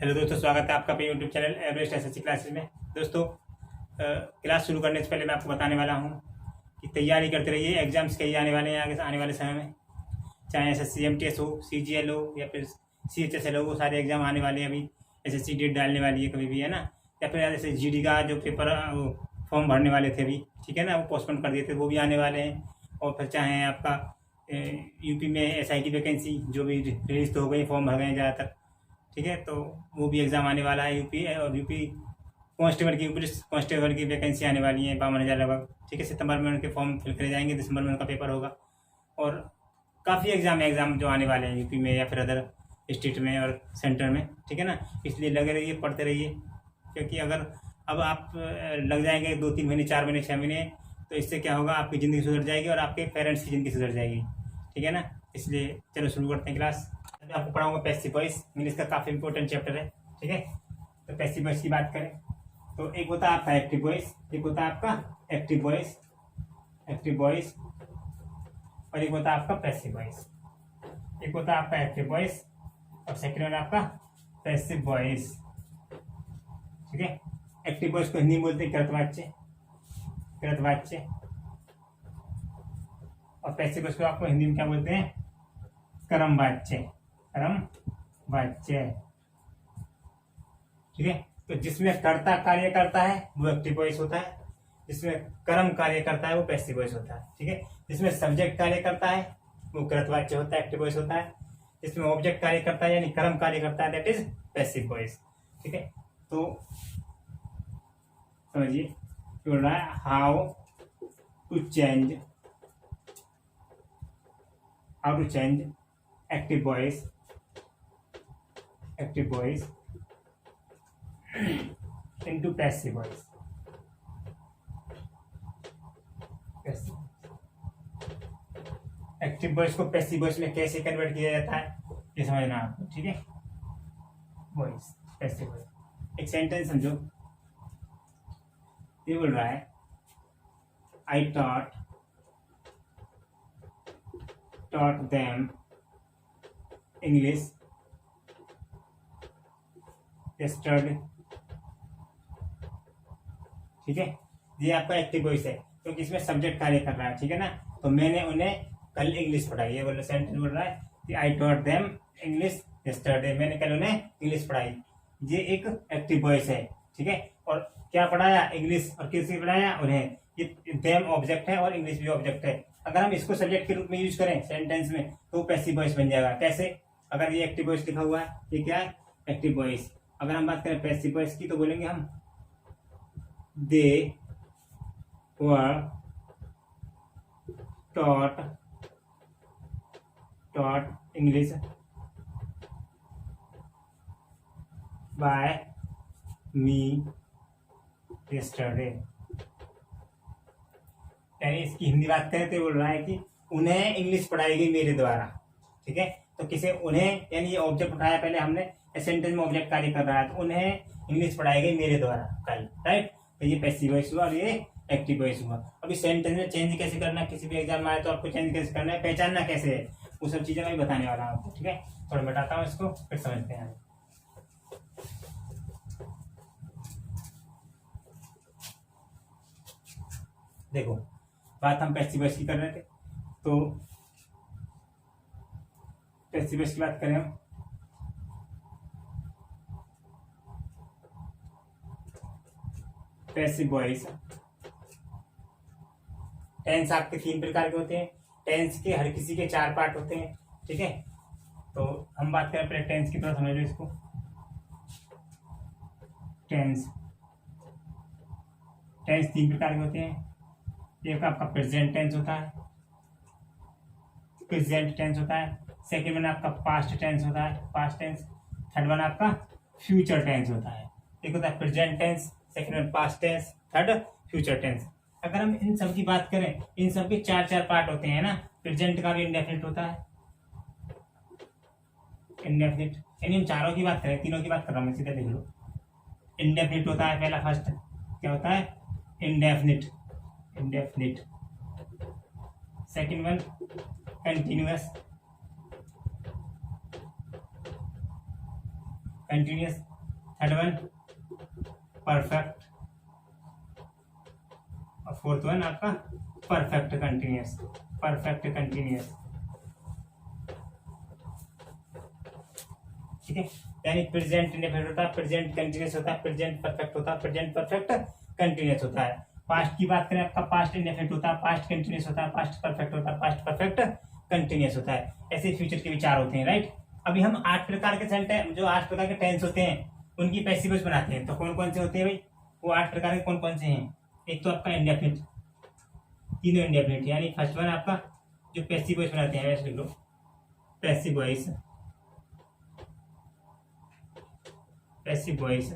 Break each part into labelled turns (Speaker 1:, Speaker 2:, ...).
Speaker 1: Hello दोस्तों, स्वागत है आपका अपने YouTube channel Everest SSC classes में। दोस्तों, क्लास शुरू करने से पहले मैं आपको बताने वाला हूं कि तैयारी करते रहिए। एग्जाम्स कई आने वाले हैं आगे आने वाले समय में, चाहे एसएससी एमटीएस हो, सीजीएल हो या फिर सीएचएसएल हो, वो सारे एग्जाम आने वाले हैं। अभी एसएससी डेट डालने वाली है कभी भी, है ना। या फिर जैसे जीडी का जो पेपर फॉर्म भरने वाले थे अभी, ठीक है ना, वो पोस्टपोन कर दिए थे, वो भी आने वाले हैं। और फिर चाहे आपका यूपी में एसआई की वैकेंसी जो भी रिलीज तो हो गई, फॉर्म भर गए ज़्यादातर, ठीक है, तो वो भी एग्ज़ाम आने वाला है। यूपी और यूपी कांस्टेबल की, पुलिस कांस्टेबल की वैकेंसी आने वाली है 52,000 लगभग, ठीक है। सितंबर में उनके फॉर्म फिल करे जाएंगे, दिसंबर में उनका पेपर होगा। और काफ़ी एग्ज़ाम जो आने वाले हैं यूपी में या फिर अदर स्टेट में और सेंटर में, ठीक है ना। इसलिए लगे रहिए, पढ़ते रहिए, क्योंकि अगर अब आप लग जाएंगे 2-3 महीने, 4 महीने, 6 महीने, तो इससे क्या होगा, आपकी ज़िंदगी सुधर जाएगी और आपके पेरेंट्स की ज़िंदगी सुधर जाएगी, ठीक है ना। इसलिए चलो शुरू करते हैं क्लास। मैं आपको पढ़ाऊंगा पैसिव वॉइस, इंग्लिश का काफ़ी इंपॉर्टेंट चैप्टर है, ठीक है। तो पैसिव वॉइस की बात करें तो एक होता है आपका एक्टिव वॉइस, एक होता है आपका एक्टिव वॉइस, और एक होता है आपका पैसिव वॉइस। एक होता है आपका एक्टिव वॉइस और सेकंड होता है आपका पैसिव वॉइस, ठीक है। एक्टिव वॉइस को हिंदी में बोलते हैं कृतवाच्य, और पैसिव वॉइस को आपको हिंदी में क्या बोलते हैं, कर्मवाच्य, ठीक है। तो जिसमें कर्ता कार्य करता है वो एक्टिव वॉइस होता है, जिसमें कर्म कार्य करता है वो पैसिव वॉइस होता है, ठीक है। जिसमें सब्जेक्ट कार्य करता है वो कृतवाच्य होता है, एक्टिव वॉइस होता है। जिसमें ऑब्जेक्ट कार्य करता है यानी कर्म कार्य करता है, दैट इज पैसिव वॉइस, ठीक है। तो समझिए, बोल रहा है how to change active voice into passive voice। Active voice को पैसिव वॉइस में कैसे कन्वर्ट किया जाता है ये समझना आपको, ठीक है। Voice, passive voice. एक सेंटेंस समझो, ये बोल रहा है आई taught them English yesterday, ठीक है। ये आपका एक्टिव वॉइस है क्योंकि इसमें सब्जेक्ट कार्य कर रहा है, ठीक है ना। तो मैंने उन्हें कल इंग्लिश पढ़ाई, ये बोल सेंटेंस बोल रहा है कि I taught them English yesterday, मैंने कल उन्हें इंग्लिश पढ़ाई। ये एक एक्टिव वॉइस है, ठीक है। और क्या पढ़ाया, इंग्लिश, और किससे पढ़ाया, उन्हें। ये देम ऑब्जेक्ट है और इंग्लिश भी ऑब्जेक्ट है। अगर हम इसको सब्जेक्ट के रूप में यूज करें सेंटेंस में तो पैसिव वॉइस बन जाएगा। कैसे, अगर ये एक्टिव वॉइस लिखा हुआ है, ये क्या है, एक्टिव वॉइस। अगर हम बात करें पैसिव वॉइस की तो बोलेंगे हम दे वर taught English by me yesterday। यानी इसकी हिंदी बात करें तो बोल रहा है कि उन्हें इंग्लिश पढ़ाई गई मेरे द्वारा, ठीक है। तो किसे, उन्हें, यानी ये ऑब्जेक्ट उठाया पहले हमने, सेंटेंस में ऑब्जेक्ट कार्य कर रहा है, तो उन्हें इंग्लिश पढ़ाई गई मेरे द्वारा कल, राइट। तो ये पैसिव वॉइस हुआ और ये एक्टिव वॉइस हुआ। अभी सेंटेंस में चेंज कैसे करना है, किसी भी एग्जाम में आए तो आपको चेंज कैसे करना है, पहचानना कैसे है, वो सब चीजें मैं बताने वाला हूँ आपको, ठीक है। थोड़ा बताता हूँ इसको, फिर समझते हैं। देखो, बात हम पैसिव वॉइस की कर रहे थे, तो पैसिव वॉइस की बात करें हम, पैसिव वॉइस, टेंस आपके 3 प्रकार के होते हैं। टेंस के हर किसी के 4 पार्ट होते हैं, ठीक है। तो हम बात करें पहले टेंस की, तरह समझ लो इसको। टेंस 3 प्रकार के होते हैं। एक आपका प्रेजेंट टेंस होता है, सेकेंड वन आपका पास्ट टेंस होता है, थर्ड वन आपका फ्यूचर टेंस होता है। एक होता है present tense, second one past tense, third future tense. अगर हम इन सब की बात करें, इन सब के 4 पार्ट होते हैं ना। प्रेजेंट का भी इंडेफिनिट होता है, इंडेफिनिट, यानी हम चारों की बात करें, तीनों की बात कर रहा हूँ, सीधा देख लो। इंडेफिनिट होता है पहला, फर्स्ट क्या होता है, indefinite. Second one continuous, third one perfect, और फोर्थ वन आपका परफेक्ट कंटिन्यूअस, परफेक्ट कंटिन्यूअस। ठीक है, यानी प्रेजेंट इंडेफिनिट होता है, प्रेजेंट कंटिन्यूअस होता है, प्रेजेंट परफेक्ट होता है, प्रेजेंट परफेक्ट कंटिन्यूअस होता है। पास्ट की बात करें, आपका पास्ट इंडेफिनिट होता है, पास्ट कंटिन्यूअस होता है, पास्ट परफेक्ट होता है, पास्ट परफेक्ट कंटिन्यूअस होता है। ऐसे फ्यूचर के विचार होते हैं, राइट। अभी हम 8 प्रकार के सेंटेंस, जो 8 प्रकार के टेंस होते हैं, उनकी पैसिव वॉइस बनाते हैं। तो कौन कौन से होते हैं भाई, वो 8 प्रकार के कौन कौन से हैं? एक तो आपका इंडेफिनिट, तीनों इंडेफिनिट, यानी फर्स्ट वन आपका जो पैसिव वॉइस बनाते हैं, वैसे लिख लो, पैसिव वॉइस, पैसिव वॉइस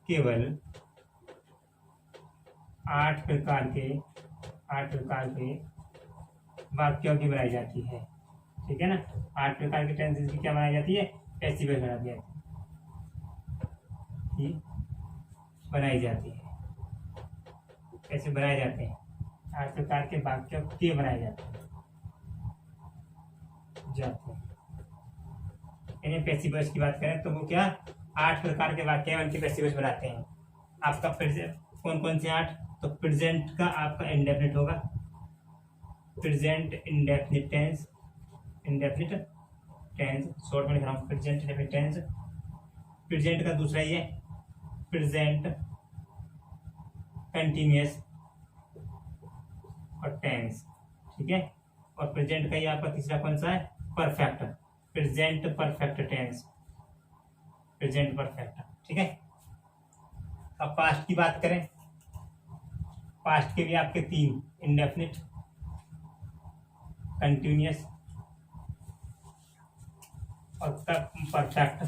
Speaker 1: केवल 8 प्रकार के वाक्यों की बनाई जाती है। ठीक है ना, 8 प्रकार के टेंसेस की क्या बनाई जाती है? पैसिव वॉइस बनाई जाती है, ऐसे बनाए जाते हैं। 8 प्रकार के वाक्यों के बनाए जाते हैं। यानी पैसिव वॉइस की बात करें तो वो क्या 8 प्रकार के वाक्य हैं, उनकी पैसिव वॉइस बनाते हैं। आपका कौन कौन से 8? तो प्रेजेंट का आपका इंडेफिनिट होगा, प्रेजेंट इंडेफिनिट टेंस, शॉर्ट में लिख रहा हूँ, प्रेजेंट इंडेफिनिट टेंस। प्रेजेंट का दूसरा ये प्रेजेंट कंटिन्यूअस और टेंस। ठीक है, और प्रेजेंट का ये आपका तीसरा कौन सा है? Perfect, present perfect tense, present perfect. ठीक है, अब पास्ट की बात करें, पास्ट के भी आपके 3 इंडेफिनिट, कंटिन्यूअस और परफेक्ट।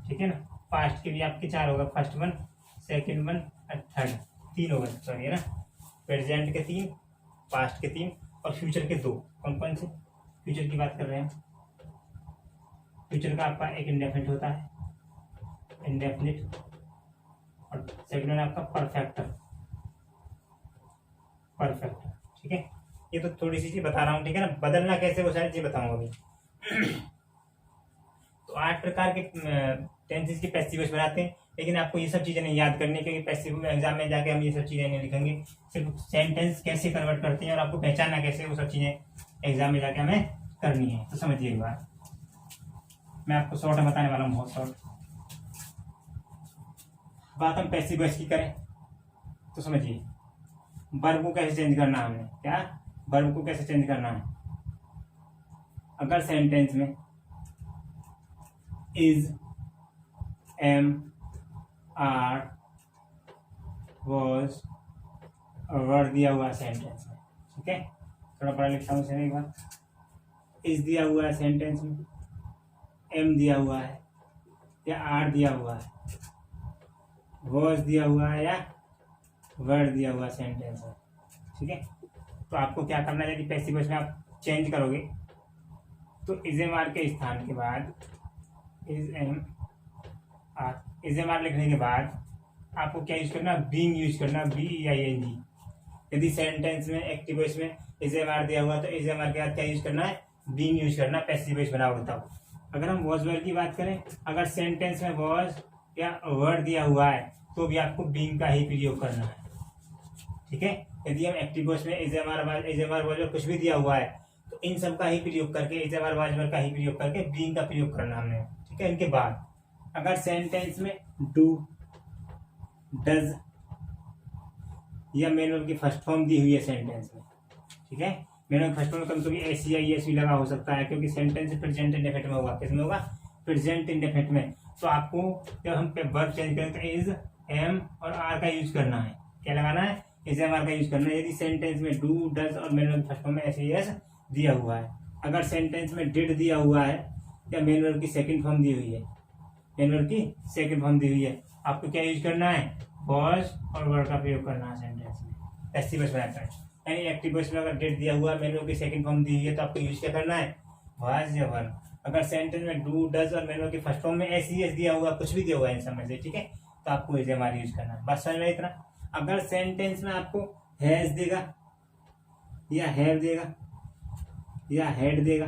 Speaker 1: ठीक है ना, पास्ट के भी आपके 4 होगा, फर्स्ट वन, सेकंड वन और थर्ड, 3 होगा, सॉरी है ना। प्रेजेंट के 3, पास्ट के 3 और फ्यूचर के 2। कौन कौन से? फ्यूचर की बात कर रहे हैं, फ्यूचर का आपका एक इंडेफिनिट होता है, इंडेफिनिट, और सेकंड वन आपका परफेक्ट, परफेक्ट। ठीक है, ये तो थोड़ी सी चीज बता रहा हूँ, ठीक है ना, बदलना कैसे वो सारी चीज बताऊंगा अभी। तो 8 प्रकार के टेंसेस की पैसिव वॉइस बनाते हैं, लेकिन आपको ये सब चीजें नहीं याद करनी, क्योंकि पैसिव एग्जाम में जाके हम ये सब चीजें नहीं लिखेंगे। सिर्फ सेंटेंस कैसे कन्वर्ट करते हैं और आपको पहचानना कैसे, वो सब चीजें एग्जाम में जाके हमें करनी है। तो समझिए एक बार, मैं आपको शॉर्ट में बताने वाला हूँ, बहुत शॉर्ट बात। हम पैसिव वॉइस की करें तो समझिए, वर्ब को कैसे चेंज करना है हमने, क्या वर्ब को कैसे चेंज करना है। अगर सेंटेंस में इज, एम, आर, वॉज और वर दिया हुआ सेंटेंस में, ठीक है, थोड़ा पढ़ा लिखता हूँ एक बार। इज दिया हुआ है सेंटेंस में, एम दिया हुआ है या आर दिया हुआ है, वॉज दिया हुआ है या वर्ड दिया हुआ सेंटेंस है। ठीक है, तो आपको क्या करना है, यदि पैसिव वॉइस में आप चेंज करोगे तो इज एम आर के स्थान के बाद इज एम आर लिखने के बाद आपको क्या यूज करना, बीइंग यूज करना, BEING। यदि सेंटेंस में एक्टिव वॉइस में इज एम आर दिया हुआ तो इज एम आर के बाद क्या यूज करना है, बीइंग यूज करना, पैसिव वॉइस बनाओ बताओ। अगर हम वॉज वर्ड की बात करें, अगर सेंटेंस में वॉज या वर्ड दिया हुआ है तो भी आपको बीइंग का ही प्रयोग करना है। ठीक है, यदि हम एक्टिव वॉइस में इज एम आर वॉज कुछ भी दिया हुआ है तो इन सब का ही प्रयोग करके, इज एम आर वॉज का ही प्रयोग करके बीइंग का प्रयोग करना हमने। ठीक है, इनके बाद अगर सेंटेंस में डू, डज या मैनुअल की फर्स्ट फॉर्म दी हुई है सेंटेंस में, ठीक है, मैनुअल फर्स्ट फॉर्म में कभी कभी एस या ES भी लगा हो सकता है, क्योंकि सेंटेंस प्रेजेंट इंडेफिनिट में होगा। किसमें होगा? प्रेजेंट इंडेफिनिट में। तो आपको जब हम वर्ब चेंज करें तो इज, एम और आर का यूज करना है। क्या लगाना है? इज, एम, आर का यूज करना है। यदि सेंटेंस में डू, डज और मैनुअल फर्स्ट फॉर्म में SES दिया हुआ है। अगर सेंटेंस में डिड दिया हुआ है या मैनुअल की सेकंड फॉर्म दी हुई है, मैनुअल की सेकंड फॉर्म दी हुई है, आपको क्या यूज करना है, वॉज और वर्ड का प्रयोग करना है सेंटेंस में। ऐसी बस बनाता है, यानी एक्टिव वॉइस में अगर डिड दिया हुआ है, मैनुअल की सेकंड फॉर्म दी हुई है, तो आपको यूज क्या करना है, वॉज या वर्ड। अगर सेंटेंस में डू, डज और मैनुअल की फर्स्ट फॉर्म में SES दिया हुआ, कुछ भी दिया हुआ है इन सब में से, ठीक है, तो आपको इज, एम, आर यूज करना है। बस समझ में इतना। अगर सेंटेंस में आपको हैज देगा या हैव देगा या हेड देगा,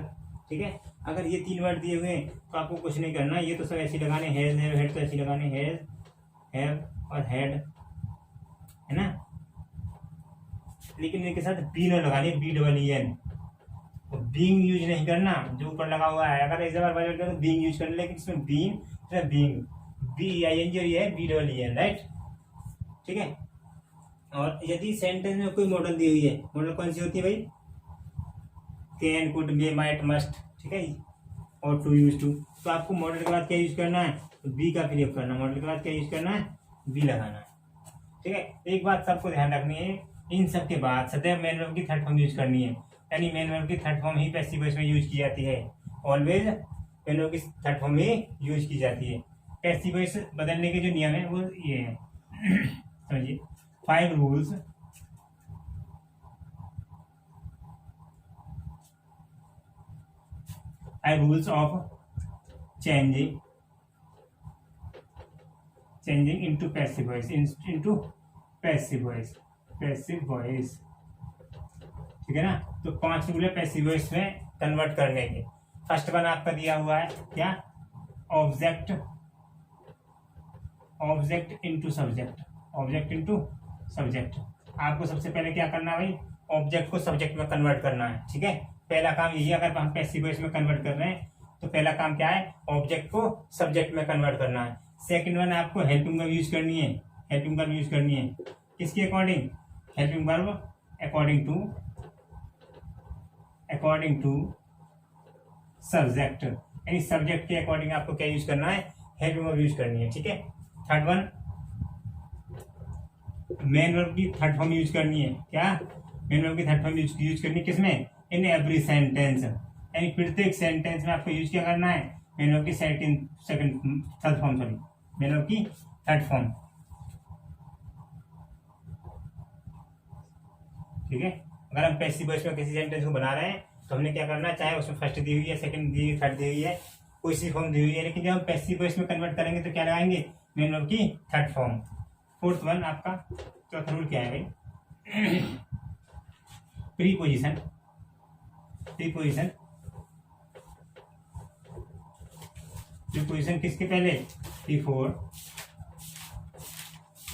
Speaker 1: ठीक है, अगर ये 3 वर्ड दिए हुए हैं तो आपको कुछ नहीं करना, ये तो सब ऐसे लगाने, हैज हैव हेड तो ऐसे लगाने, हैज हैव और हेड, है ना। लेकिन इनके साथ बी न लगानी, BEEN, तो बीइंग यूज नहीं करना, जो ऊपर लगा हुआ है। अगर इस बार बार तो बीइंग यूज करना, लेकिन इसमें बीइंग BEING और ये है BEEN, राइट, ठीक है। और यदि सेंटेंस में कोई मॉडल दी हुई है, मॉडल कौन सी होती है भाई, can, could, may, might, must, ठीक है, और टू, यूज टू, तो आपको मॉडल के बाद क्या यूज करना है, तो बी का प्रयोग करना, मॉडल के बाद क्या यूज करना है, बी लगाना है, ठीक है। एक बात सबको ध्यान रखनी है, इन सब के बाद सदैव मेन वर्ब की थर्ड फॉर्म यूज करनी है, यानी मेन वर्ब की थर्ड फॉर्म ही पैसिव वॉइस में यूज की जाती है, ऑलवेज मेन वर्ब की थर्ड फॉर्म में यूज की जाती है। पैसिव वॉइस बदलने के जो नियम है वो ये है, समझिए 5 rules rules of changing into passive voice, into passive voice, ठीक है ना। तो 5 रूल है पैसिव वॉइस में कन्वर्ट करने के। फर्स्ट वन आपका दिया हुआ है क्या, ऑब्जेक्ट इनटू सब्जेक्ट, आपको सबसे पहले क्या करना है भाई, ऑब्जेक्ट को सब्जेक्ट में कन्वर्ट करना है, ठीक है। पहला काम यही है, अगर हम पैसिव वॉइस में कन्वर्ट कर रहे हैं तो पहला काम क्या है, ऑब्जेक्ट को सब्जेक्ट में कन्वर्ट करना है। सेकंड वन आपको हेल्पिंग वर्ब यूज करनी है, किसके according, helping verb according to subject, यानी सब्जेक्ट के अकॉर्डिंग आपको क्या यूज करना है, हेल्पिंग वर्ब यूज करनी है, ठीक है। थर्ड वन मेन वर्ब की थर्ड फॉर्म यूज करनी है, क्या, मेन वर्ब की थर्ड फॉर्म यूज करनी है, किसमें, इन एवरी सेंटेंस, यानी प्रत्येक सेंटेंस में आपको यूज क्या करना है, मेन वर्ब की थर्ड फॉर्म, मेन वर्ब की थर्ड फॉर्म, ठीक है। अगर हम पैसिव वॉइस में किसी सेंटेंस को बना रहे हैं तो हमने क्या करना है, चाहे उसमें फर्स्ट दी हुई है, सेकंड दी हुई, थर्ड दी हुई है, कोई सी फॉर्म दी हुई है, लेकिन जब हम पैसिव वॉइस में कन्वर्ट करेंगे तो क्या लगाएंगे, मेन वर्ब की थर्ड फॉर्म। फोर्थ वन आपका चौथा रूल क्या है भाई, प्रीपोजिशन किसके पहले, बिफोर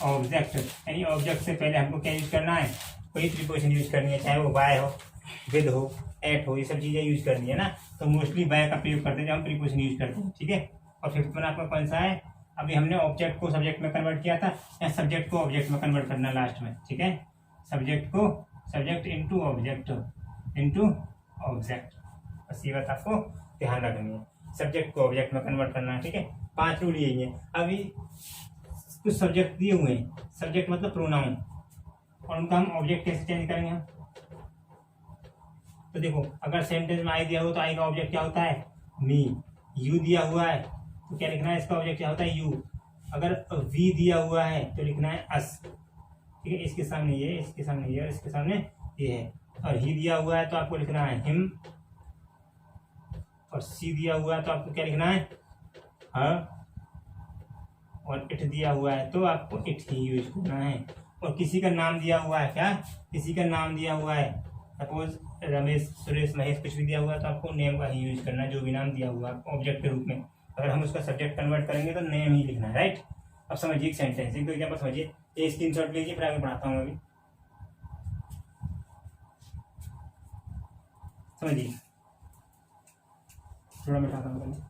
Speaker 1: ऑब्जेक्ट, यानी ऑब्जेक्ट से पहले हमको क्या यूज करना है, कोई प्रीपोजिशन यूज करनी है, चाहे वो बाय हो, विद हो, एट हो, ये सब चीजें यूज करनी है ना। तो मोस्टली बाय का प्रयोग करते हैं जब हम प्रीपोजिशन यूज करते हैं, ठीक है। और फिफ्थ वन आपका कौन सा है, अभी हमने ऑब्जेक्ट को सब्जेक्ट में कन्वर्ट किया था, या सब्जेक्ट को ऑब्जेक्ट में कन्वर्ट करना लास्ट में, ठीक है। सब्जेक्ट इनटू ऑब्जेक्ट, बस ये बात आपको ध्यान रखनी है, सब्जेक्ट को ऑब्जेक्ट में कन्वर्ट करना है, ठीक है। 5 रूल यही है। अभी कुछ सब्जेक्ट दिए हुए हैं, सब्जेक्ट मतलब प्रोनाउन, और उनका हम ऑब्जेक्ट कैसे चेंज करेंगे हम, तो देखो अगर सेंटेंस में आई दिया हो तो आई का ऑब्जेक्ट क्या होता है, मी। यू दिया हुआ है तो क्या लिखना है, इसका ऑब्जेक्ट क्या होता है, यू। अगर वी दिया हुआ है तो लिखना है अस, ठीक है। इसके सामने ये, इसके सामने ये, इसके सामने ये है। और ही दिया हुआ है तो आपको लिखना है हिम, और सी दिया हुआ है तो आपको क्या लिखना है, हर, और इट दिया हुआ है तो आपको इट ही यूज करना है। और किसी का नाम दिया हुआ है, क्या, किसी का नाम दिया हुआ है, सपोज रमेश, सुरेश, महेश, कुछ भी दिया हुआ है तो आपको नेम का ही यूज करना है, जो भी नाम दिया हुआ है ऑब्जेक्ट के रूप में। अगर हम उसका सब्जेक्ट कन्वर्ट करेंगे तो नेम ही लिखना है, राइट। अब समझिए एक सेंटेंस, एक दो एग्जाम्पल समझिए, ये स्क्रीनशॉट लीजिए, फिर आगे बढ़ाता हूँ अभी, समझिए, थोड़ा मिटाता हूँ पहले।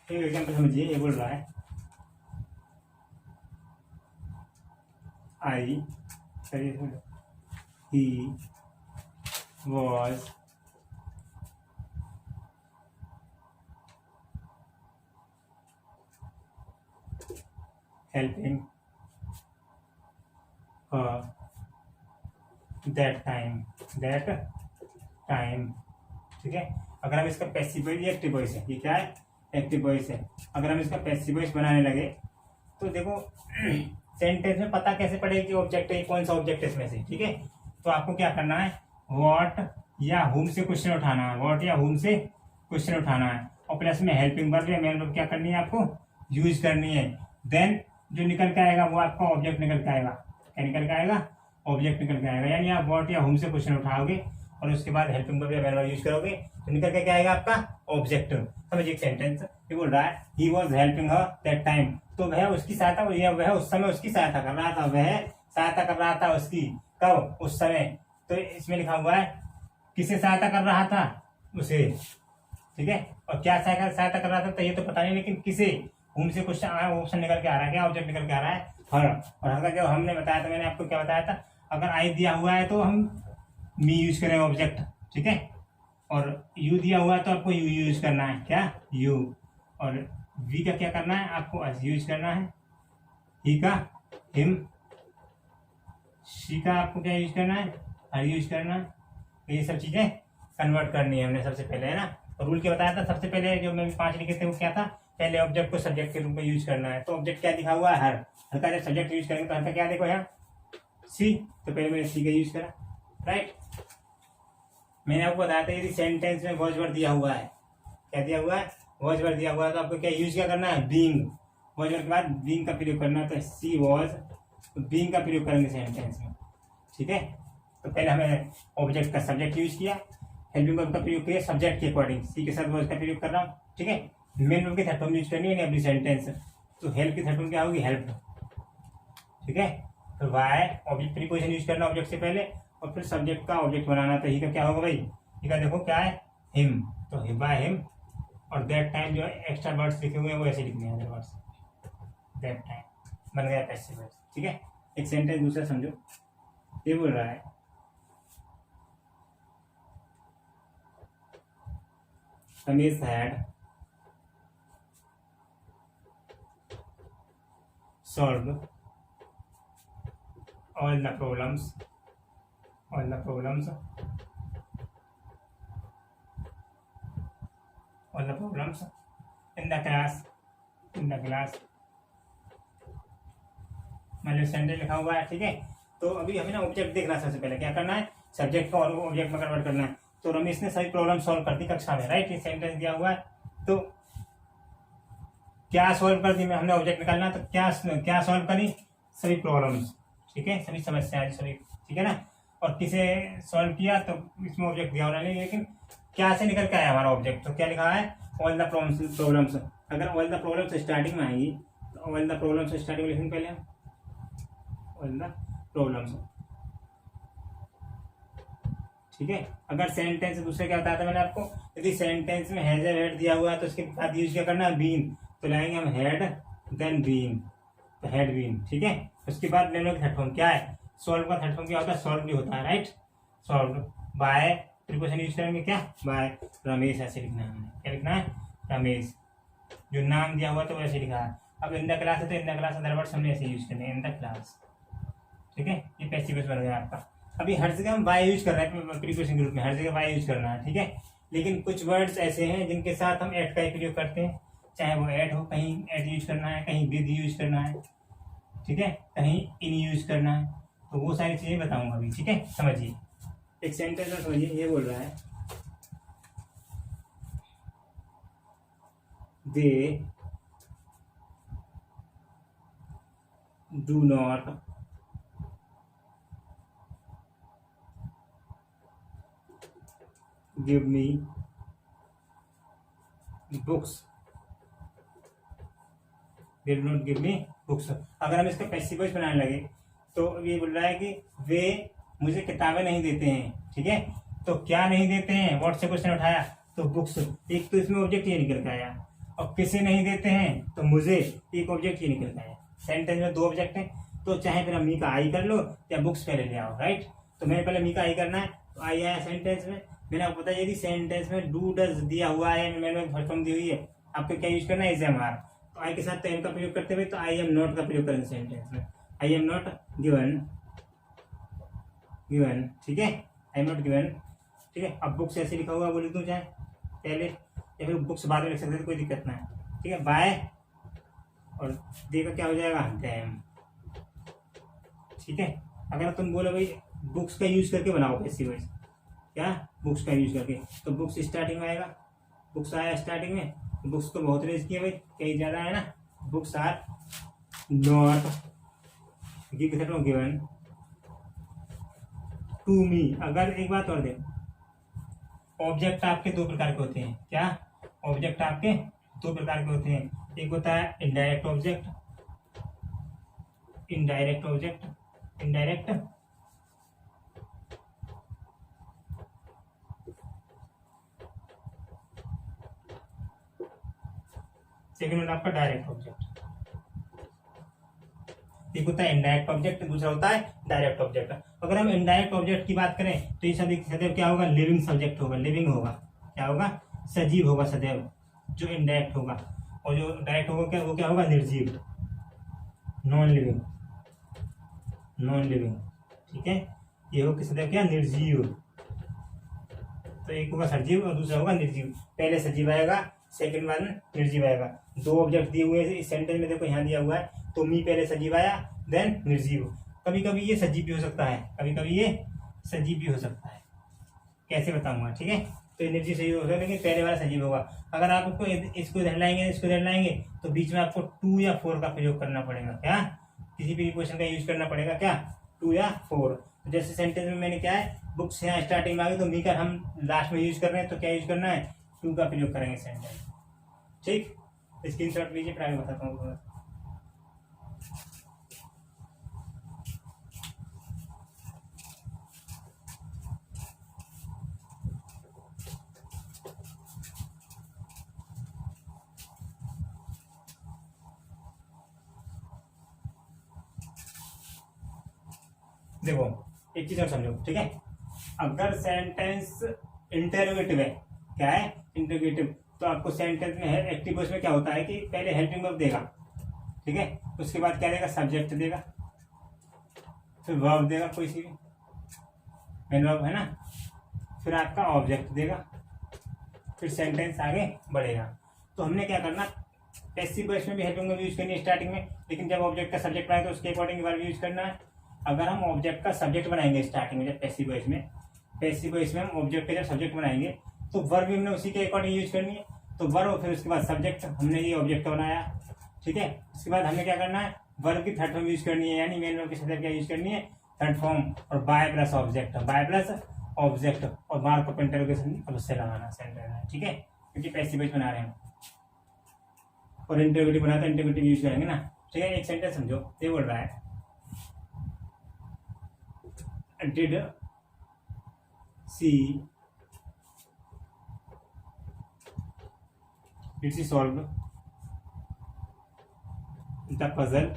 Speaker 1: एक एग्जाम्पल समझिए, ये बोल रहा है he was helping her that time, ठीक है। अगर हम इसका पैसिव वॉइस, ये एक्टिव वॉइस है, ये क्या है, एक्टिव वॉइस है। अगर हम इसका पैसिव वॉइस बनाने लगे तो देखो सेंटेंस में पता कैसे पड़ेगा कि ऑब्जेक्ट है कौन सा ऑब्जेक्ट है इसमें से, ठीक है। तो आपको क्या करना है, व्हाट या हुम से क्वेश्चन उठाना है, व्हाट या हुम से क्वेश्चन उठाना है, और प्लस में हेल्पिंग वर्ब या मेन वर्ब क्या करनी है आपको यूज करनी है। देन जो निकल के आएगा वो आपका ऑब्जेक्ट निकल के आएगा। क्या निकल के आएगा, ऑब्जेक्ट निकल के आएगा। यानी आप व्हाट या हुम से क्वेश्चन उठाओगे और उसके बाद हेल्पिंग वर्ब या मेन वर्ब यूज करोगे तो निकल के क्या आएगा आपका ऑब्जेक्ट। समझिए एक सेंटेंस ये बोल रहा है he was helping her that time, तो वह उसकी सहायता, वह उस समय उसकी सहायता कर रहा था, वह सहायता कर रहा था उसकी, कब, उस समय। तो इसमें लिखा हुआ है किसे सहायता कर रहा था, उसे, ठीक है। और क्या सहायता कर रहा था तो ये तो पता नहीं, लेकिन किसे, होम से क्वेश्चन ऑप्शन निकल के आ रहा है, क्या ऑब्जेक्ट निकल के आ रहा है, हर। और हर का जो हमने बताया था, मैंने आपको क्या बताया था, अगर आई दिया हुआ है तो हम मी यूज करेंगे ऑब्जेक्ट, ठीक है। और यू दिया हुआ है तो आपको यू यूज करना है, क्या, यू। और वी का क्या करना है, आपको एस यूज करना है, ही का हिम, शी का आपको क्या यूज करना है, हर यूज करना है। ये सब चीजें कन्वर्ट करनी है हमने सबसे पहले, है ना। और रूल क्या बताया था, सबसे पहले जो मैं 5 लिखे थे वो क्या था, पहले ऑब्जेक्ट को सब्जेक्ट के रूप में यूज करना है। तो ऑब्जेक्ट क्या लिखा हुआ है, हर। हर का जब सब्जेक्ट यूज करेंगे तो हर का क्या देखो यहाँ, सी, तो पहले मैंने सी का यूज करा, राइट। मैंने आपको बताया था यदि सेंटेंस में वॉज वर्ड दिया हुआ है, क्या दिया हुआ है, वॉज वर्ड दिया हुआ है, तो आपको क्या यूज क्या करना है, बीइंग। वॉज वर्ड के बाद बीइंग का प्रयोग करना है, तो सी वॉज, तो बीइंग का प्रयोग करेंगे सेंटेंस में, ठीक है। तो पहले हमें ऑब्जेक्ट का सब्जेक्ट यूज किया, हेल्पिंग वर्ब का प्रयोग किया सब्जेक्ट के अकॉर्डिंग, सी के साथ वॉज का प्रयोग कर रहा हूँ, ठीक है। मेन वर्ब की थर्ड फॉर्म यूज करनी है अपनी सेंटेंस, तो हेल्प की थर्ड फॉर्म क्या होगी, हेल्प, ठीक है। तो वाई ऑब्जेक्ट प्रीपोजिशन यूज करना ऑब्जेक्ट से पहले, और फिर सब्जेक्ट का ऑब्जेक्ट बनाना। तो ही का क्या होगा भाई, ही का देखो क्या है, हिम, तो बाय हिम। और दैट टाइम जो एक्स्ट्रा वर्ड्स लिखे हुए हैं वो ऐसे लिखने हैं, अदर वर्ड्स, दैट टाइम बन गया पैसिव वॉइस, ठीक है। एक सेंटेंस दूसरा समझो, ये बोल रहा है Ramesh had solved all the problems in the class मतलब सेंटेंस लिखा हुआ है, ठीक है। तो अभी हमें ना ऑब्जेक्ट देखना है, सबसे पहले क्या करना है, सब्जेक्ट को और ऑब्जेक्ट में कन्वर्ट करना है। तो रमेश ने सभी प्रॉब्लम सॉल्व कर दी कक्षा में, राइट। ये सेंटेंस दिया हुआ है, तो क्या सॉल्व कर दी, में हमने ऑब्जेक्ट निकालना, तो क्या सॉल्व करी, सभी प्रॉब्लम्स, ठीक है, सभी समस्याएं, सभी, ठीक है ना। और किसे सॉल्व किया, तो इसमें ऑब्जेक्ट दिया होना नहीं, लेकिन क्या से निकल के आया हमारा ऑब्जेक्ट, तो क्या लिखा है, ऑल द प्रॉब्लम्स। अगर ऑल द प्रॉब्लम्स स्टार्टिंग में आएंगी तो ऑल द प्रॉब्लम्स स्टार्टिंग में लिखेंगे पहले हम, ऑल द प्रॉब्लम्स, ठीक है। अगर सेंटेंस दूसरे क्या बताया था मैंने आपको, यदि सेंटेंस में हैज हेड दिया हुआ है तो उसके बाद यूज क्या करना है, बीन, तो लाएंगे हम हेड देन बीन, तो हेड बीन, ठीक है। उसके बाद ले लो थर्ड फॉर्म क्या है, सॉल्व का थर्ड फॉर्म क्या होता है, सॉल्व भी होता है, right. Solve by preposition use करेंगे क्या, बाय रमेश, ऐसे लिखना है हमें, क्या लिखना है, रमेश। जो नाम दिया हुआ तो वैसे लिखा है। अब इन द क्लास है तो in the class other words हमने ऐसे यूज करने, इन द क्लास, ठीक है। ये पैसिव वॉइस बन गया आपका। अभी हर जगह हम बाय यूज कर रहे हैं प्रीपोजिशन ग्रुप में, हर जगह बाय यूज करना है, ठीक है। लेकिन कुछ वर्ड्स ऐसे हैं जिनके साथ हम एट का ही प्रयोग करते हैं, चाहे वो एट हो, कहीं एट यूज करना है, कहीं विद यूज करना है, ठीक है, कहीं इन यूज करना है, तो वो सारी चीजें बताऊंगा अभी, ठीक है। समझिए एक सेंटेंस में, समझिए ये बोल रहा है they do not give me books, they do not give me books. अगर हम इसका पैसिव वॉइस बनाने लगे तो ये बोल रहा है कि वे मुझे किताबें नहीं देते हैं, ठीक है। तो क्या नहीं देते हैं, व्हाट से क्वेश्चन उठाया, तो बुक्स, एक तो इसमें ऑब्जेक्ट ये निकल के आया, और किसे नहीं देते हैं, तो मुझे, एक ऑब्जेक्ट ये निकल के आया। सेंटेंस में 2 ऑब्जेक्ट हैं, तो चाहे फिर हम मी का आई कर लो या बुक्स पहले ले आओ, राइट। तो मैंने पहले मी का आई करना है, तो आई आया सेंटेंस में। मैंने आपको बताया यदि सेंटेंस में डू डज दिया हुआ है, मैंने थर्ड फॉर्म दी हुई है, आपको क्या यूज करना है, इज एम आर। तो आई के साथ तो एम का प्रयोग करते हुए तो आई एम नॉट का प्रयोग करेंगे सेंटेंस में, आई एम नॉट गिवन, ठीक है, आई एम नॉट गिवन, ठीक है। अब बुक्स ऐसे लिखा हुआ वो लिख दूं चाहे पहले, या फिर बुक्स बाद में लिख सकते हैं, कोई दिक्कत ना है, ठीक है। बाय और दे का क्या हो जाएगा, डैम, ठीक है। अगर तुम बोलो भाई बुक्स का यूज करके बनाओ पैसिव वॉइस, क्या बुक्स का यूज करके, तो बुक्स स्टार्टिंग में आएगा, बुक्स आया स्टार्टिंग में, बुक्स तो बहुत रेज किया भाई, कई ज़्यादा है ना। Books are not given to me. अगर एक बात और दे, ऑब्जेक्ट आपके दो प्रकार के होते हैं, क्या ऑब्जेक्ट आपके दो प्रकार के होते हैं, एक होता है indirect object, indirect object, indirect second होता है आपका डायरेक्ट ऑब्जेक्ट। एक होता है इनडायरेक्ट ऑब्जेक्ट, दूसरा होता है डायरेक्ट ऑब्जेक्ट। अगर हम इनडायरेक्ट ऑब्जेक्ट की बात करें तो ये सदैव क्या होगा, लिविंग सब्जेक्ट होगा, लिविंग होगा, क्या होगा, सजीव होगा सदैव, जो इनडायरेक्ट होगा। और जो डायरेक्ट होगा क्या, वो क्या होगा, निर्जीव, नॉन लिविंग, नॉन लिविंग, ठीक है। ये होगा सदैव क्या, निर्जीव। तो एक होगा सजीव और दूसरा होगा निर्जीव। पहले सजीव आएगा, सेकंड वन निर्जीव आएगा। दो ऑब्जेक्ट दिए हुए इस सेंटेंस में, देखो यहाँ दिया हुआ है, तो मी पहले सजीव आया देन निर्जीव। कभी कभी ये सजीव भी हो सकता है, कभी कभी ये सजीव भी हो सकता है, कैसे बताऊंगा, ठीक है। तो ये निर्जीव सजीव हो सकता है, लेकिन पहले वाला सजीव होगा। अगर आप इसको इधर लाएंगे, इसको इधर लाएंगे, तो बीच में आपको 2 या 4 का प्रयोग करना पड़ेगा, क्या किसी भी क्वेश्चन का यूज करना पड़ेगा, क्या 2 या 4। तो जैसे सेंटेंस में मैंने क्या है, बुक्स यहाँ स्टार्टिंग में आ गई, तो मी का हम लास्ट में यूज कर रहे हैं, तो क्या यूज करना है, 2 का प्रयोग करेंगे सेंटेंस, ठीक। स्क्रीनशॉट लीजिए, फिर आगे बताता हूँ। देखो एक चीज और समझो, ठीक है। अगर सेंटेंस इंटरोगेटिव है, क्या है, इंटरोगेटिव, तो आपको सेंटेंस में है एक्टिव वॉइस में क्या होता है कि पहले हेल्पिंग वर्ब देगा, ठीक है, उसके बाद क्या देगा, सब्जेक्ट देगा, फिर वर्ब देगा, कोई सी भी मेन वर्ब है ना, फिर आपका ऑब्जेक्ट देगा, फिर सेंटेंस आगे बढ़ेगा। तो हमने क्या करना, पैसिव वॉइस में भी हेल्पिंग वर्ब यूज करनी है स्टार्टिंग में, लेकिन जब ऑब्जेक्ट का सब्जेक्ट बनाए तो उसके अकॉर्डिंग वर्ब यूज करना है। अगर हम ऑब्जेक्ट का सब्जेक्ट बनाएंगे स्टार्टिंग में, जब पैसिव वॉइस में, पैसिव वॉइस में हम ऑब्जेक्ट का जब सब्जेक्ट बनाएंगे तो वर्ब हमने उसी के अकॉर्डिंग यूज करनी है। तो वर्ब, फिर उसके बाद सब्जेक्ट, हमने ये ऑब्जेक्ट बनाया, ठीक है। उसके बाद हमने क्या करना है, वर्ब की थर्ड फॉर्म यूज करनी है, यानी मेन वर्ब की सदैव क्या यूज करनी है, थर्ड फॉर्म, और by plus object, by plus object, और मार्क ऑफ इंटरोगेशन अवश्य लगाना सेंटेंस में, ठीक है, क्योंकि पैसिव वॉइस बना रहे हैं। और इंटरोगेटिव बना तो इंटरोगेटिव यूज करेंगे ना, ठीक है। एक सेंटेंस समझो, ये बोल रहा है, did she solve the puzzle,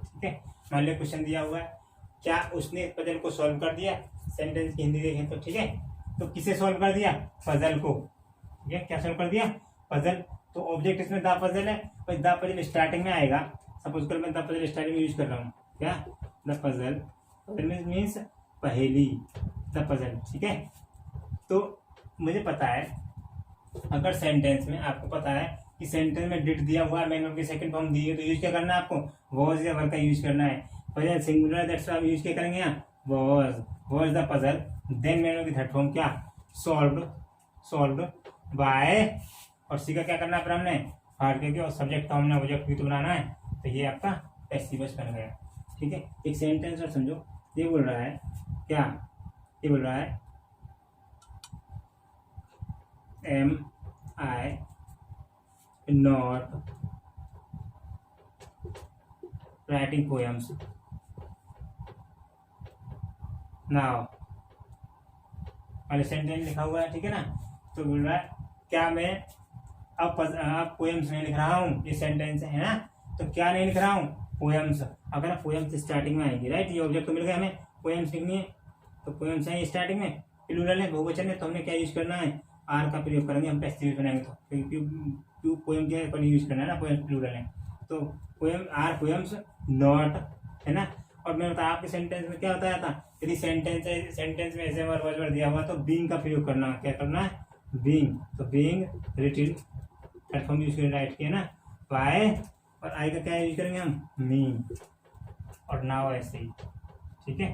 Speaker 1: ठीक है। मान लो क्वेश्चन दिया हुआ है, क्या उसने पजल को सॉल्व कर दिया, सेंटेंस की हिंदी देखें तो, ठीक है। तो किसे सॉल्व कर दिया, पजल को, ठीक है, क्या सॉल्व कर दिया, पजल। तो ऑब्जेक्ट इसमें द पजल है, तो द पजल स्टार्टिंग में आएगा, सपोज कर मैं द पजल स्टार्टिंग में यूज कर रहा हूँ, क्या, द पजल मीन्स पहेली, द पजल, ठीक है। तो मुझे पता है, अगर सेंटेंस में आपको पता है कि सेंटेंस में डिड दिया हुआ है, मैंने उनकी सेकंड फॉर्म दी है, तो यूज क्या करना है आपको, वॉज या वर का यूज करना है। पजल सिंगुलर, दैट्स आप यूज क्या करेंगे यहाँ, वॉज द पजल, देन मैंने उनकी थर्ड फॉर्म क्या, सॉल्व्ड बाय, और सी का क्या करना है फिर हमने, हार्ड करके, और सब्जेक्ट का हमने ऑब्जेक्ट भी तो बनाना है, तो ये आपका पैसिव वॉइस बन गया, ठीक है। एक सेंटेंस और समझो, ये बोल रहा है क्या, ये बोल रहा है am I not writing poems now, वाले सेंटेंस लिखा हुआ है, ठीक है ना। तो बोल रहा है क्या मैं अब पोएम्स नहीं लिख रहा हूँ, ये सेंटेंस है ना, तो क्या नहीं लिख रहा हूँ, पोएम्स। अगर पोएम्स स्टार्टिंग में आएंगे, राइट, ये ऑब्जेक्ट तो मिल गया हमें, पोएम्स लिखनी है, तो पोएम्स है स्टार्टिंग में, प्लूरल है, बहुवचन है, तो हमने क्या यूज करना है, आर का प्रयोग करेंगे, हम पैसिव बनाएंगे, तो क्योंकि पोएम क्या है, यूज करना है ना, पोएम्स प्लूरल है, तो पोएम आर पोएम्स नॉट, है ना। और मैं बताया आपके सेंटेंस में क्या बताया था, यदि सेंटेंस में ऐसे वर्ड दिया हुआ तो बीइंग का प्रयोग करना, क्या करना है, बीइंग, तो बीइंग रिटन, प्लेटफॉर्म यूज कर राइट किया ना, बाय और आई का क्या यूज करेंगे हम, मी, और नाउ ऐसे ही, ठीक है।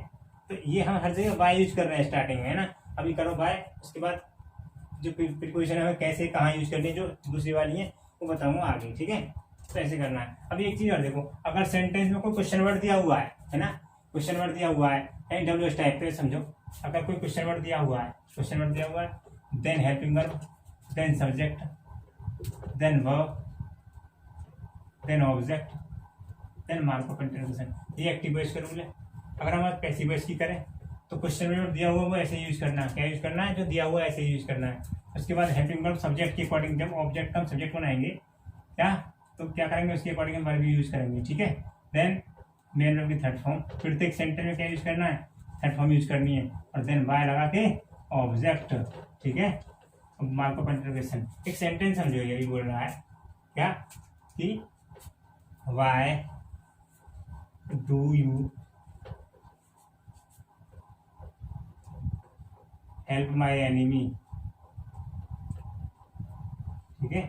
Speaker 1: तो ये हम हर जगह बाय यूज कर रहे हैं स्टार्टिंग में, है ना। अभी करो बाय, उसके बाद जो प्रीपोजिशन है कैसे कहाँ यूज करनी है जो दूसरी वाली है वो बताऊंगा आगे, ठीक है। तो ऐसे करना है। अभी एक चीज और देखो, अगर सेंटेंस में कोई क्वेश्चन वर्ड दिया हुआ है ना, क्वेश्चन वर्ड दिया हुआ है डब्ल्यू टाइप पे समझो। अगर कोई क्वेश्चन वर्ड दिया हुआ है, then helping verb, then subject, then verb, then object, then mark of interpretation, ये एक्टिव वॉइस के रूल है। अगर हम पैसिव वॉइस की करें तो क्वेश्चन में दिया हुआ वो ऐसे यूज करना है, क्या यूज करना है, जो दिया हुआ ऐसे यूज करना है। उसके बाद हेल्पिंग वर्ब सब्जेक्ट के अकॉर्डिंग, जब ऑब्जेक्ट हम सब्जेक्ट बनाएंगे क्या, तो क्या करेंगे उसके अकॉर्डिंग हम वर्ब भी यूज करेंगे, ठीक है। देन मेन वर्ब की थर्ड फॉर्म, फिर से एक सेंटेंस में क्या यूज करना है, थर्ड फॉर्म यूज करनी है, और देन बाय लगा के ऑब्जेक्ट, ठीक है। मार्क ऑफ इंटरप्रिटेशन, एक सेंटेंस समझो, यही बोल रहा है क्या कि why do you help my enemy, ठीक है।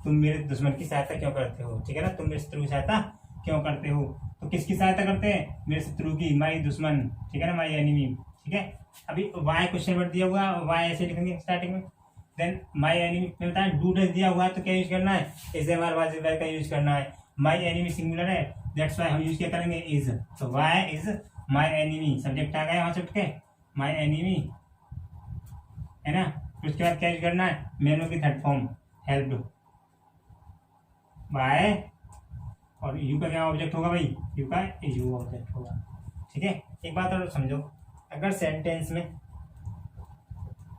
Speaker 1: तुम मेरे दुश्मन की सहायता क्यों करते हो, ठीक है ना, तुम मेरे शत्रु की सहायता क्यों करते हो। तो किसकी सहायता करते हैं, मेरे शत्रु की, माई दुश्मन, ठीक है ना, माई एनिमी, ठीक है। अभी वाई क्वेश्चन वर्ड दिया हुआ है, वाई ऐसे लिखेंगे स्टार्टिंग में। देन माई एनिमी में बताया डू डज दिया हुआ है तो क्या यूज करना है, इज एम आर वाज का यूज करना है। माई एनिमी सिंगुलर है, दैट्स वाई हम यूज क्या करेंगे, इज। तो why is my enemy, subject आ गया वहां से उठ के, माई एनिमी, है ना। फिर उसके बाद क्या यूज करना है, मेनू की थर्ड फॉर्म हेल्प्ड बाय, और यू का क्या ऑब्जेक्ट होगा भाई, यू का यू ऑब्जेक्ट होगा, ठीक है। एक बात और समझो, अगर सेंटेंस में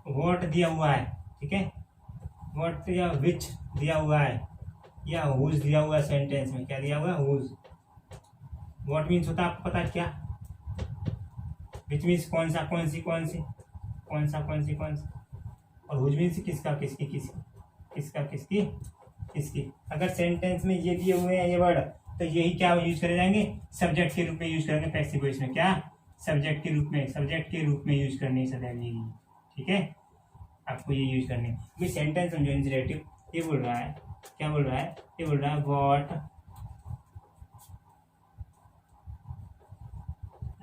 Speaker 1: व्हाट दिया हुआ है, ठीक है, व्हाट या विच दिया हुआ है, या हुज दिया हुआ है, सेंटेंस में क्या दिया हुआ है, हुज। व्हाट मीन्स होता है आपको पता है क्या, विच मीन्स कौन सा, कौन सी, कौन सी, कौन सा, कौन सी, कौन सी, और हुज मीन्स किसका, किसकी, किसकी, किसका, किसकी, किसकी। अगर सेंटेंस में ये दिए हुए हैं ये वर्ड, तो यही क्या यूज करे जाएंगे, सब्जेक्ट के रूप में यूज करेंगे पैसिव वॉइस में, क्या सब्जेक्ट के रूप में, सब्जेक्ट के रूप में यूज करनी सदा यही, ठीक है। आपको ये यूज करनी है। सेंटेंस समझो, इंजिनेटिव, ये बोल रहा है, क्या बोल रहा है, ये बोल रहा है what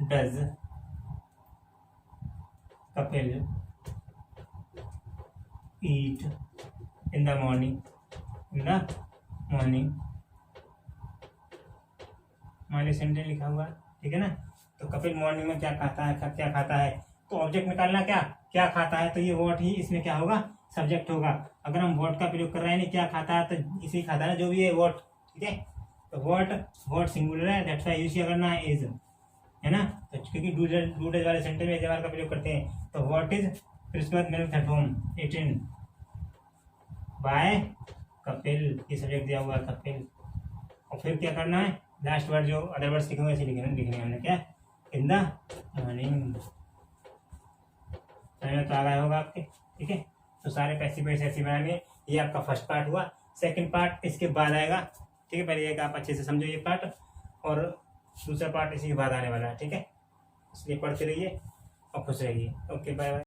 Speaker 1: does Kapil eat in the morning, in the morning, हमारे सेंटेंस लिखा हुआ है, ठीक है ना। तो कपिल मॉर्निंग में क्या खाता है, क्या खाता है, तो ऑब्जेक्ट निकालना, क्या क्या खाता है, तो ये व्हाट ही इसमें क्या होगा, सब्जेक्ट होगा। अगर हम व्हाट का प्रयोग कर रहे हैं नहीं, क्या खाता है, तो इसी खाता है ना जो भी है व्हाट, ठीक है। तो व्हाट सिंगुलर है, दैट्स व्हाई यूज क्या करना है, इज, है ना। तो क्योंकि डू डज वाले सेंटेंस में इस्तेमाल का प्रयोग करते हैं, तो व्हाट इज, फिर उसके बाद मेरे third form eaten by Kapil, ये सब्जेक्ट दिया हुआ है कपिल, और फिर क्या करना है, लास्ट वर्ड जो अदर वर्ड्स लिखे हुए ऐसे लिखने हमने, क्या इन द मॉर्निंग। समझ तो आ गया होगा आपके, ठीक है। तो सारे पैसिव वॉइस ऐसे बनाने, ये आपका फर्स्ट पार्ट हुआ। सेकंड पार्ट इसके बाद आएगा, ठीक है। पहले एक आप अच्छे से समझो ये पार्ट, और दूसरा पार्ट इसी के बाद आने वाला है, ठीक है। इसलिए पढ़ते रहिए और खुश रहिए। Okay, bye bye.